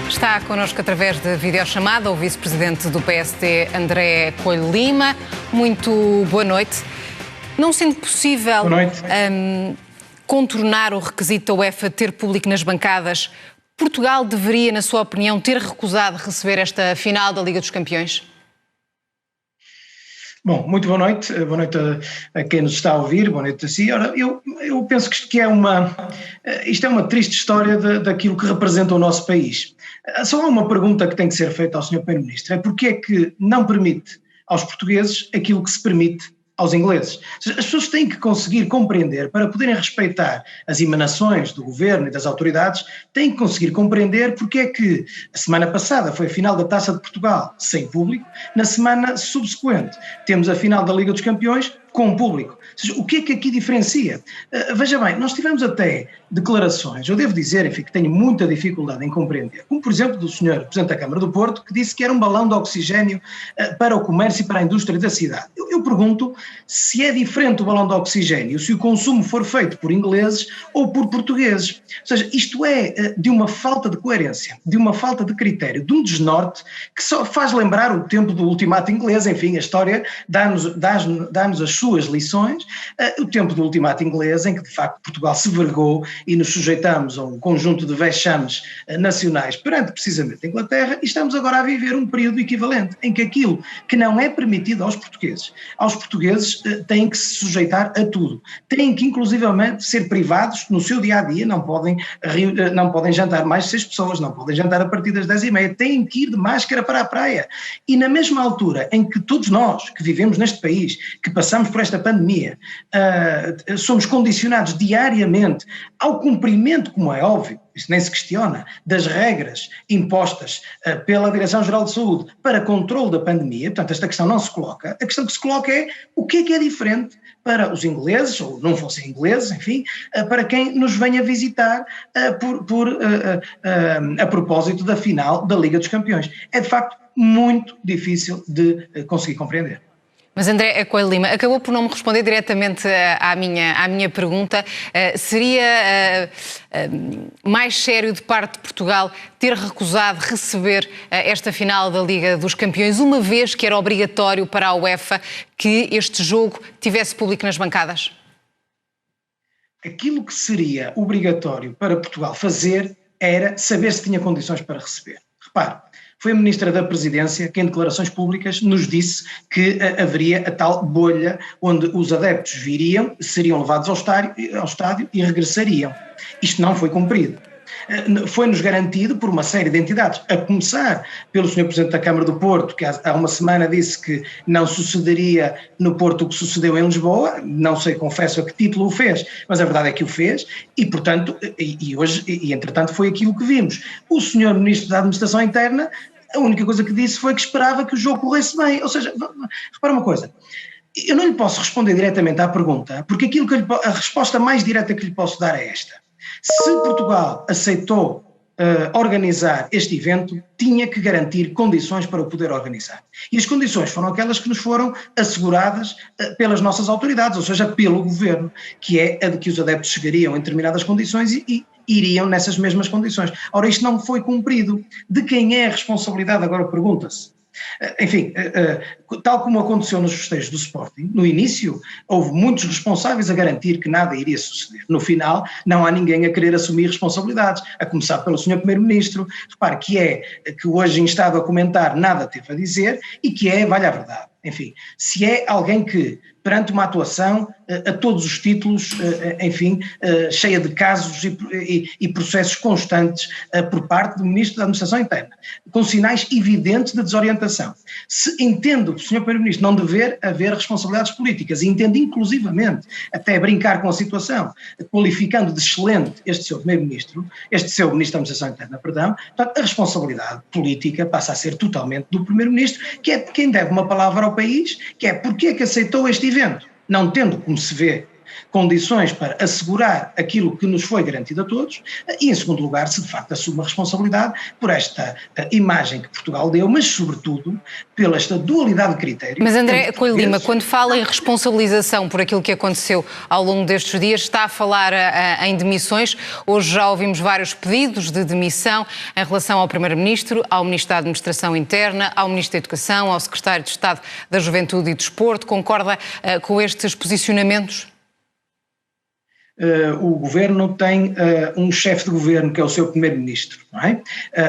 Está connosco através de videochamada o vice-presidente do PSD, André Coelho Lima. Muito boa noite. Não sendo possível contornar o requisito da UEFA ter público nas bancadas, Portugal deveria, na sua opinião, ter recusado receber esta final da Liga dos Campeões? Bom, muito boa noite a quem nos está a ouvir, boa noite a si. Ora, eu penso que isto é uma triste história daquilo que representa o nosso país. Só há uma pergunta que tem que ser feita ao Sr. Primeiro-Ministro, é porque é que não permite aos portugueses aquilo que se permite aos ingleses. Ou seja, as pessoas têm que conseguir compreender, para poderem respeitar as emanações do governo e das autoridades, têm que conseguir compreender porque é que a semana passada foi a final da Taça de Portugal sem público, na semana subsequente temos a final da Liga dos Campeões com público. Ou seja, o que é que aqui diferencia? Veja bem, nós tivemos até declarações, eu devo dizer, enfim, que tenho muita dificuldade em compreender, como por exemplo do Sr. Presidente da Câmara do Porto, que disse que era um balão de oxigênio para o comércio e para a indústria da cidade. Eu pergunto se é diferente o balão de oxigênio, se o consumo for feito por ingleses ou por portugueses. Ou seja, isto é de uma falta de coerência, de uma falta de critério, de um desnorte que só faz lembrar o tempo do ultimato inglês. Enfim, a história dá-nos as suas lições, o tempo do ultimato inglês, em que de facto Portugal se vergou e nos sujeitamos a um conjunto de vexames nacionais perante precisamente a Inglaterra, e estamos agora a viver um período equivalente, em que aquilo que não é permitido aos portugueses têm que se sujeitar a tudo, têm que inclusivamente ser privados no seu dia-a-dia, não podem jantar mais de 6 pessoas, não podem jantar a partir das 10h30, têm que ir de máscara para a praia, e na mesma altura em que todos nós que vivemos neste país, que passamos por esta pandemia, somos condicionados diariamente ao cumprimento, como é óbvio, isso nem se questiona, das regras impostas pela Direção-Geral de Saúde para controle da pandemia. Portanto, esta questão não se coloca. A questão que se coloca é o que é diferente para os ingleses, ou não fossem ingleses, enfim, para quem nos venha visitar a propósito da final da Liga dos Campeões. É de facto muito difícil de conseguir compreender. Mas André Coelho Lima acabou por não me responder diretamente à minha pergunta. Seria mais sério de parte de Portugal ter recusado receber esta final da Liga dos Campeões, uma vez que era obrigatório para a UEFA que este jogo tivesse público nas bancadas? Aquilo que seria obrigatório para Portugal fazer era saber se tinha condições para receber. Repare, foi a Ministra da Presidência que em declarações públicas nos disse que haveria a tal bolha onde os adeptos viriam, seriam levados ao estádio e regressariam. Isto não foi cumprido. Foi-nos garantido por uma série de entidades, a começar pelo Sr. Presidente da Câmara do Porto, que há uma semana disse que não sucederia no Porto o que sucedeu em Lisboa, não sei, confesso a que título o fez, mas a verdade é que o fez, e portanto, hoje, entretanto foi aquilo que vimos. O Sr. Ministro da Administração Interna, a única coisa que disse foi que esperava que o jogo corresse bem. Ou seja, repara uma coisa, eu não lhe posso responder diretamente à pergunta, porque a resposta mais direta que lhe posso dar é esta. Se Portugal aceitou organizar este evento, tinha que garantir condições para o poder organizar. E as condições foram aquelas que nos foram asseguradas pelas nossas autoridades, ou seja, pelo governo, que é a de que os adeptos chegariam em determinadas condições e iriam nessas mesmas condições. Ora, isto não foi cumprido. De quem é a responsabilidade? Agora pergunta-se. Enfim, tal como aconteceu nos festejos do Sporting, no início houve muitos responsáveis a garantir que nada iria suceder. No final, não há ninguém a querer assumir responsabilidades, a começar pelo Sr. Primeiro-Ministro, repare, que hoje instado a comentar nada teve a dizer e que valha a verdade. Enfim, se é alguém que, perante uma atuação a todos os títulos, enfim, cheia de casos e processos constantes por parte do Ministro da Administração Interna, com sinais evidentes de desorientação. Se entendo que o Sr. Primeiro-Ministro não dever haver responsabilidades políticas, e entendo inclusivamente até brincar com a situação, qualificando de excelente este seu Ministro da Administração Interna, portanto, a responsabilidade política passa a ser totalmente do Primeiro-Ministro, que é quem deve uma palavra ao país, que é porque é que aceitou este evento, não tendo, como se vê, condições para assegurar aquilo que nos foi garantido a todos e, em segundo lugar, se de facto assume a responsabilidade por esta imagem que Portugal deu, mas sobretudo pela esta dualidade de critérios. Mas André Coelho Lima, quando fala em responsabilização por aquilo que aconteceu ao longo destes dias, está a falar em demissões. Hoje já ouvimos vários pedidos de demissão em relação ao Primeiro-Ministro, ao Ministro da Administração Interna, ao Ministro da Educação, ao Secretário de Estado da Juventude e Desporto. Concorda com estes posicionamentos? O governo tem um chefe de governo que é o seu primeiro-ministro, não é?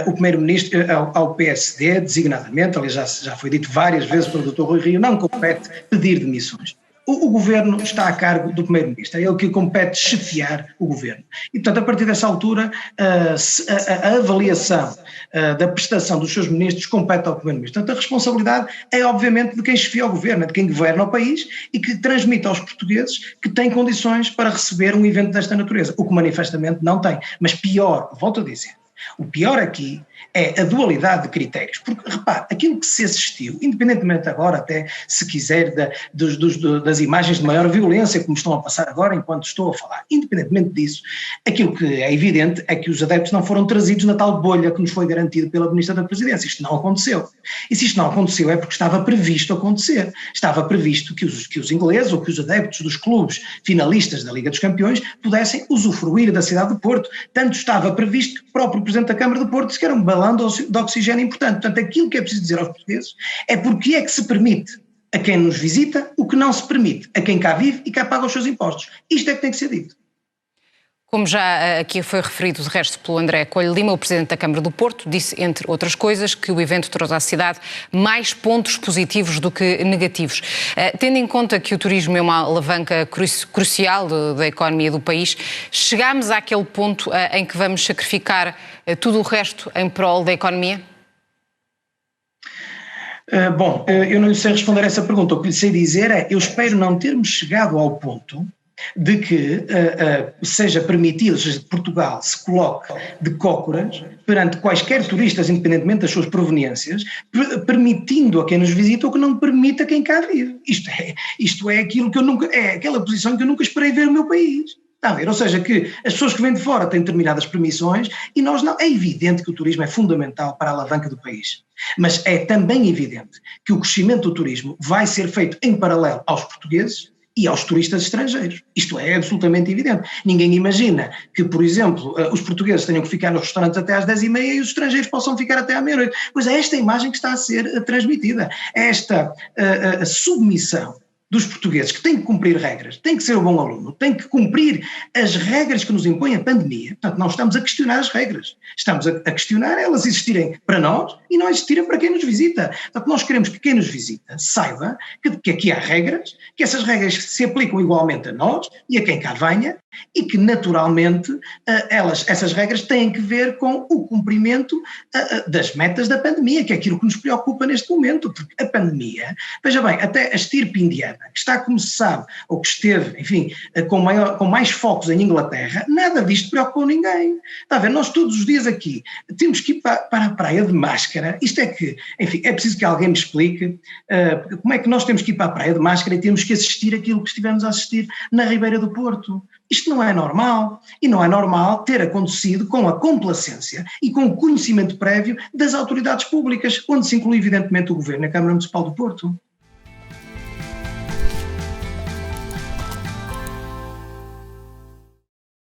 O primeiro-ministro ao PSD, designadamente, aliás já foi dito várias vezes pelo Dr. Rui Rio, não compete pedir demissões. O governo está a cargo do primeiro-ministro, é ele que compete chefiar o governo. E, portanto, a partir dessa altura, a avaliação da prestação dos seus ministros compete ao primeiro-ministro. Portanto, a responsabilidade é, obviamente, de quem chefia o governo, é de quem governa o país e que transmite aos portugueses que têm condições para receber um evento desta natureza, o que manifestamente não tem. Mas pior, volto a dizer, o pior aqui é a dualidade de critérios, porque, repare, aquilo que se assistiu, independentemente agora até, se quiser, das imagens de maior violência como estão a passar agora enquanto estou a falar, independentemente disso, aquilo que é evidente é que os adeptos não foram trazidos na tal bolha que nos foi garantida pela Ministra da Presidência. Isto não aconteceu. E se isto não aconteceu é porque estava previsto acontecer. Estava previsto que os ingleses ou que os adeptos dos clubes finalistas da Liga dos Campeões pudessem usufruir da cidade de Porto. Tanto estava previsto que o próprio Presidente da Câmara de Porto disse que era um balão de oxigênio importante. Portanto, aquilo que é preciso dizer aos portugueses é porque é que se permite a quem nos visita o que não se permite a quem cá vive e cá paga os seus impostos. Isto é que tem que ser dito. Como já aqui foi referido de resto pelo André Coelho Lima, o Presidente da Câmara do Porto disse, entre outras coisas, que o evento trouxe à cidade mais pontos positivos do que negativos. Tendo em conta que o turismo é uma alavanca crucial da economia do país, chegámos àquele ponto em que vamos sacrificar tudo o resto em prol da economia? Bom, eu não sei responder a essa pergunta. O que lhe sei dizer é, eu espero não termos chegado ao ponto de que seja permitido, ou seja, Portugal se coloque de cócoras perante quaisquer turistas, independentemente das suas proveniências, permitindo a quem nos visita o que não permite a quem cá vive. Isto é aquilo que eu nunca, é aquela posição que eu nunca esperei ver no meu país. Está a ver? Ou seja, que as pessoas que vêm de fora têm determinadas permissões e nós não. É evidente que o turismo é fundamental para a alavanca do país, mas é também evidente que o crescimento do turismo vai ser feito em paralelo aos portugueses e aos turistas estrangeiros. Isto é absolutamente evidente. Ninguém imagina que, por exemplo, os portugueses tenham que ficar nos restaurantes até às 10h30 e os estrangeiros possam ficar até à meia-noite. Pois é esta imagem que está a ser transmitida. É esta submissão dos portugueses que têm que cumprir regras, têm que ser um bom aluno, têm que cumprir as regras que nos impõe a pandemia. Portanto, não estamos a questionar as regras, estamos a questionar elas existirem para nós e não existirem para quem nos visita. Portanto, nós queremos que quem nos visita saiba que aqui há regras, que essas regras se aplicam igualmente a nós e a quem cá venha e que naturalmente essas regras têm que ver com o cumprimento das metas da pandemia, que é aquilo que nos preocupa neste momento, porque a pandemia, veja bem, até a estirpe indiana, que está, como se sabe, ou que esteve, enfim, com mais focos em Inglaterra, nada disto preocupou ninguém. Está a ver, nós todos os dias aqui temos que ir para a praia de máscara, isto é que, enfim, é preciso que alguém me explique como é que nós temos que ir para a praia de máscara e temos que assistir aquilo que estivemos a assistir na Ribeira do Porto. Isto não é normal, e não é normal ter acontecido com a complacência e com o conhecimento prévio das autoridades públicas, onde se inclui evidentemente o Governo e a Câmara Municipal do Porto.